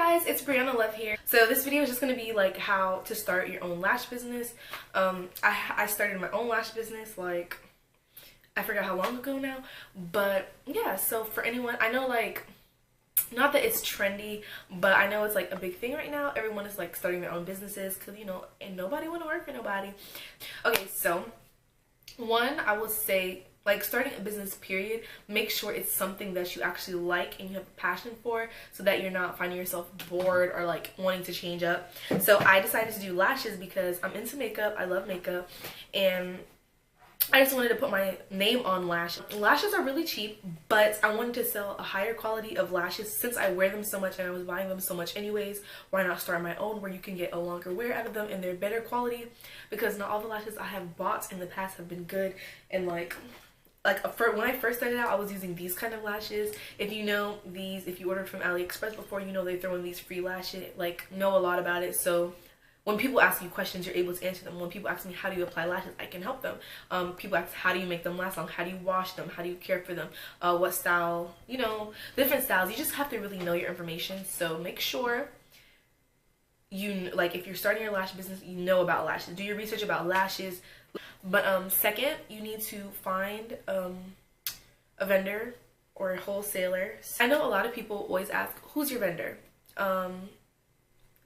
guys, it's Brianna Love here. So this video is just going to be like how to start your own lash business. I started my own lash business like I forgot how long ago now, but yeah, so for anyone, I know like not that it's trendy, but I know it's like a big thing right now. Everyone is like starting their own businesses because, you know, and nobody want to work for nobody. Okay, so one, I will say, like, starting a business period, make sure it's something that you actually like and you have a passion for, so that you're not finding yourself bored or like wanting to change up. So I decided to do lashes because I'm into makeup, I love makeup, and I just wanted to put my name on lashes. Lashes are really cheap, but I wanted to sell a higher quality of lashes since I wear them so much and I was buying them so much anyways. Why not start my own where you can get a longer wear out of them and they're better quality? Because not all the lashes I have bought in the past have been good, and like when I first started out, I was using these kind of lashes. If you know these, if you ordered from AliExpress before, you know they throw in these free lashes, like know a lot about it. So when people ask you questions, you're able to answer them. When people ask me how do you apply lashes, I can help them. People ask how do you make them last long, how do you wash them, how do you care for them, what style, you know, different styles. You just have to really know your information. So make sure you, like, if you're starting your lash business, you know about lashes. Do your research about lashes. But second, you need to find a vendor or a wholesaler. I know a lot of people always ask, who's your vendor?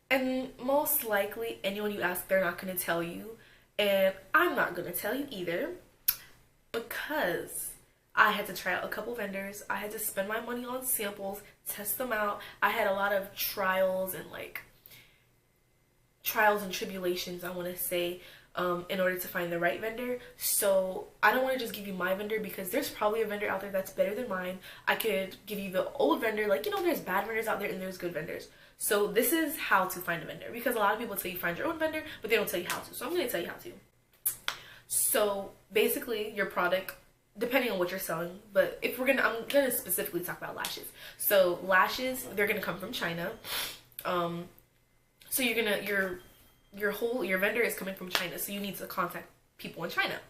And most likely anyone you ask, they're not going to tell you, and I'm not going to tell you either, because I had to try out a couple vendors. I had to spend my money on samples, test them out. I had a lot of trials and tribulations, I want to say, in order to find the right vendor. So I don't want to just give you my vendor, because there's probably a vendor out there that's better than mine. I could give you the old vendor, like, you know, there's bad vendors out there and there's good vendors. So this is how to find a vendor, because a lot of people tell you find your own vendor, but they don't tell you how to. So I'm going to tell you how to. So basically your product, depending on what you're selling, but if I'm gonna specifically talk about lashes. So lashes, they're gonna come from China. So your vendor is coming from China, so you need to contact people in China.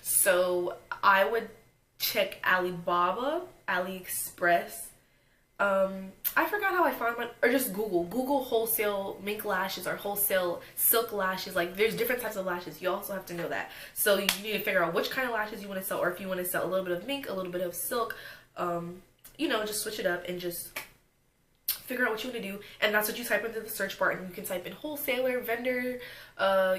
So I would check Alibaba, AliExpress. I forgot how I found one, or just Google wholesale mink lashes or wholesale silk lashes. Like, there's different types of lashes. You also have to know that. So you need to figure out which kind of lashes you want to sell, or if you want to sell a little bit of mink, a little bit of silk, you know, just switch it up and just figure out what you want to do. And that's what you type into the search bar, and you can type in wholesaler, vendor.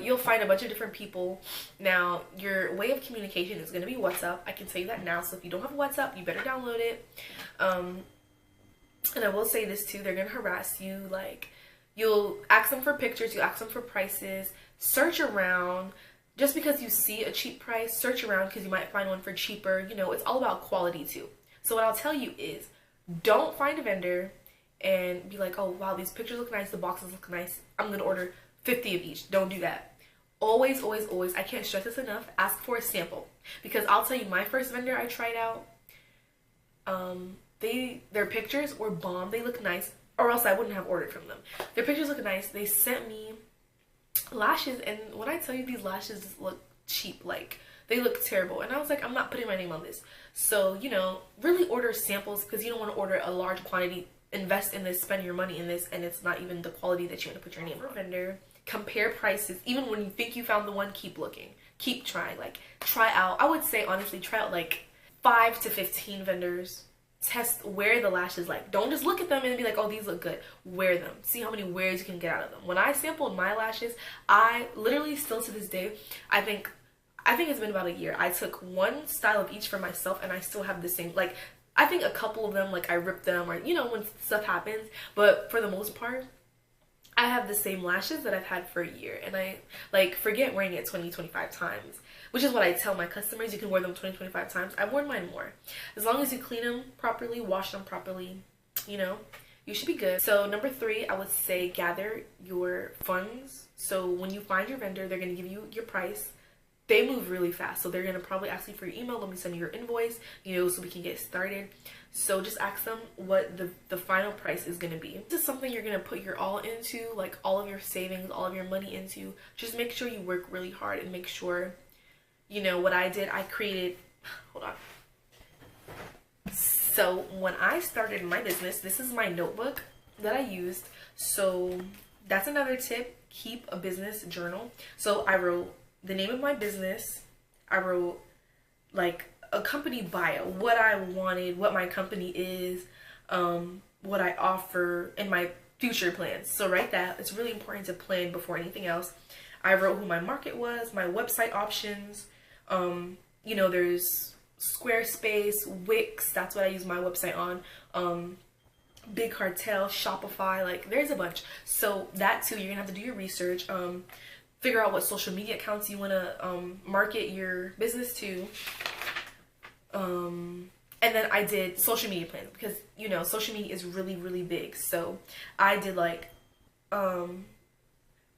You'll find a bunch of different people. Now, your way of communication is going to be WhatsApp. I can tell you that now. So if you don't have WhatsApp, you better download it. And I will say this too, they're going to harass you. Like, you'll ask them for pictures, you ask them for prices, search around. Just because you see a cheap price, search around, because you might find one for cheaper. You know, it's all about quality too. So what I'll tell you is, don't find a vendor and be like, oh wow, these pictures look nice, the boxes look nice, I'm going to order 50 of each. Don't do that. Always, always, always, I can't stress this enough, ask for a sample. Because I'll tell you, my first vendor I tried out, their pictures were bomb. They look nice, or else I wouldn't have ordered from them. Their pictures look nice. They sent me lashes, and when I tell you, these lashes look cheap, like they look terrible. And I was like, I'm not putting my name on this. So, you know, really order samples, because you don't want to order a large quantity, invest in this, spend your money in this, and it's not even the quality that you want to put your name on. Vendor, compare prices. Even when you think you found the one, keep looking, keep trying. Like, try out, I would say honestly, try out like 5 to 15 vendors. Test, wear the lashes. Like, don't just look at them and be like, oh, these look good. Wear them. See how many wears you can get out of them. When I sampled my lashes, I literally, still to this day, I think it's been about a year, I took one style of each for myself, and I still have the same, like, I think a couple of them, like, I ripped them, or, you know, when stuff happens, but for the most part, I have the same lashes that I've had for a year, and I, like, forget wearing it 20-25 times, which is what I tell my customers. You can wear them 20-25 times. I've worn mine more. As long as you clean them properly, wash them properly, you know, you should be good. So number 3, I would say gather your funds. So when you find your vendor, they're going to give you your price. They move really fast, so they're going to probably ask you for your email. Let me send you your invoice, you know, so we can get started. So just ask them what the final price is going to be. This is something you're going to put your all into, like all of your savings, all of your money into. Just make sure you work really hard, and make sure, you know, what I did, I created, hold on. So when I started my business, this is my notebook. that I used. So that's another tip. Keep a business journal. So I wrote the name of my business. I wrote like a company bio, what I wanted, what my company is, what I offer, and my future plans. So write that. It's really important to plan before anything else. I wrote who my market was, my website options. You know, there's Squarespace, Wix, that's what I use my website on. Big Cartel, Shopify, like there's a bunch. So that too, you're gonna have to do your research. Figure out what social media accounts you wanna market your business to. And then I did social media plans because, you know, social media is really, really big. So I did like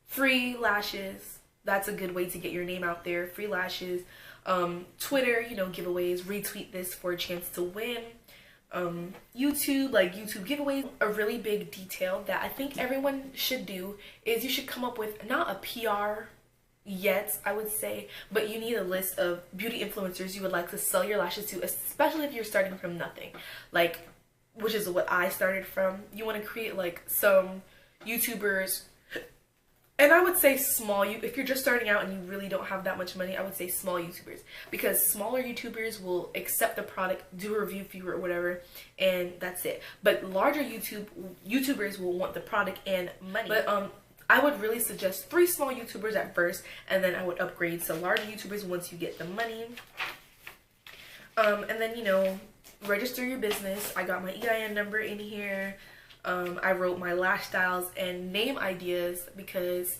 free lashes. That's a good way to get your name out there. Free lashes. Twitter, you know, giveaways. Retweet this for a chance to win. YouTube, like YouTube giveaways. A really big detail that I think everyone should do is you should come up with not a PR yet, I would say, but you need a list of beauty influencers you would like to sell your lashes to, especially if you're starting from nothing, like, which is what I started from. You want to create like some YouTubers, and I would say small, if you're just starting out and you really don't have that much money, I would say small YouTubers, because smaller YouTubers will accept the product, do a review for you or whatever, and that's it. But larger YouTubers will want the product and money. But I would really suggest 3 small YouTubers at first, and then I would upgrade to larger YouTubers once you get the money. And then, you know, register your business. I got my EIN number in here. I wrote my lash styles and name ideas because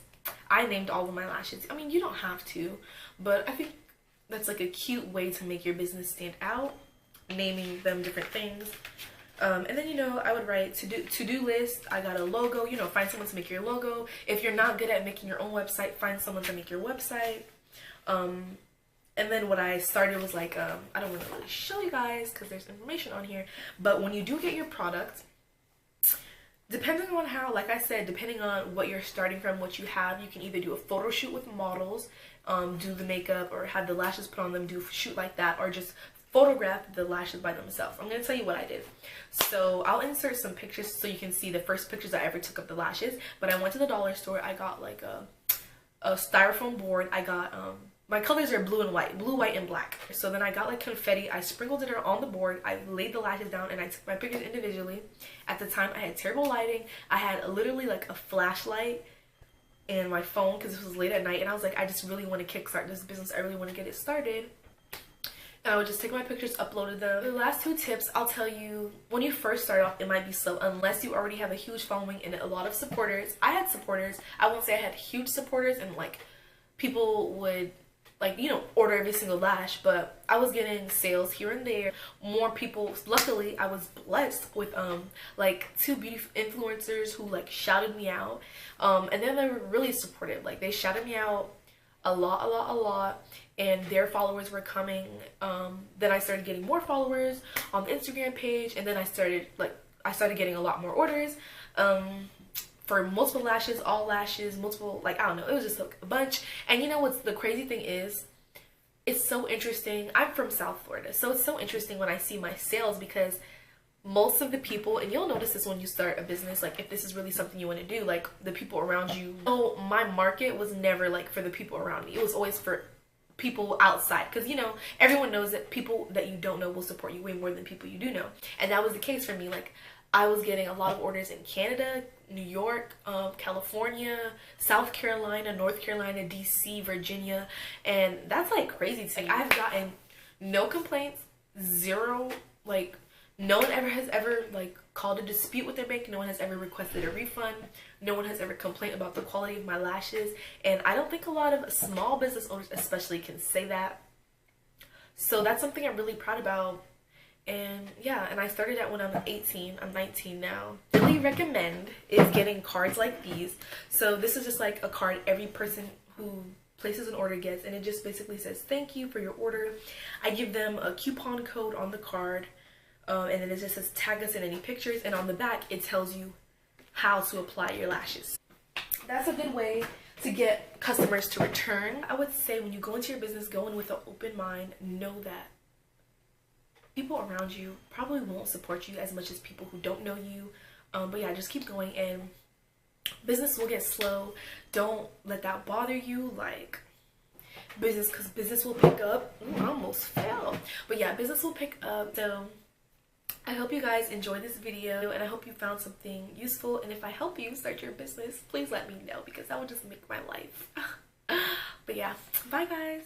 I named all of my lashes. I mean, you don't have to, but I think that's like a cute way to make your business stand out, naming them different things. And then, you know, I would write to-do list. I got a logo, you know, find someone to make your logo. If you're not good at making your own website, find someone to make your website. And then what I started was like, I don't want to really show you guys because there's information on here, but when you do get your product, depending on how, like I said, depending on what you're starting from, what you have, you can either do a photo shoot with models, do the makeup or have the lashes put on them, do a shoot like that, or just photograph the lashes by themselves. I'm going to tell you what I did. So I'll insert some pictures so you can see the first pictures I ever took of the lashes. But I went to the dollar store. I got like a styrofoam board. I got, my colors are blue and white, blue, white, and black. So then I got like confetti. I sprinkled it on the board. I laid the lashes down and I took my pictures individually. At the time, I had terrible lighting. I had literally like a flashlight and my phone because this was late at night. And I was like, I just really want to kickstart this business. I really want to get it started. I would just take my pictures, uploaded them. The last 2 tips, I'll tell you, when you first start off, it might be slow unless you already have a huge following and a lot of supporters. I had supporters. I won't say I had huge supporters and like people would like, you know, order every single lash, but I was getting sales here and there. More people, luckily, I was blessed with like 2 beauty influencers who like shouted me out. And then they were really supportive. Like they shouted me out a lot, and their followers were coming. Then I started getting more followers on the Instagram page, and then I started getting a lot more orders for multiple lashes, all lashes, multiple, like, I don't know, it was just like a bunch. And you know what's the crazy thing is, it's so interesting. I'm from South Florida, so it's so interesting when I see my sales, because most of the people, and you'll notice this when you start a business, like if this is really something you want to do, like the people around you. So my market was never like for the people around me. It was always for people outside, because you know, everyone knows that people that you don't know will support you way more than people you do know. And that was the case for me. Like I was getting a lot of orders in Canada, New York, California, South Carolina, North Carolina, DC, Virginia, and that's like crazy to me. Like, I've gotten no complaints, zero, like no one has ever like called a dispute with their bank. No one has ever requested a refund. No one has ever complained about the quality of my lashes. And I don't think a lot of small business owners especially can say that. So that's something I'm really proud about. And yeah, and I started that when I was 18. I'm 19 now. Really recommend is getting cards like these. So this is just like a card every person who places an order gets, and it just basically says thank you for your order. I give them a coupon code on the card. And then it just says tag us in any pictures, and on the back it tells you how to apply your lashes. That's a good way to get customers to return. I would say when you go into your business, go in with an open mind. Know that people around you probably won't support you as much as people who don't know you. But yeah, just keep going, and business will get slow. Don't let that bother you. Like, business, because business will pick up. Ooh, I almost fell. But yeah, business will pick up. So I hope you guys enjoyed this video, and I hope you found something useful. And if I help you start your business, please let me know, because that would just make my life. But yeah, bye guys.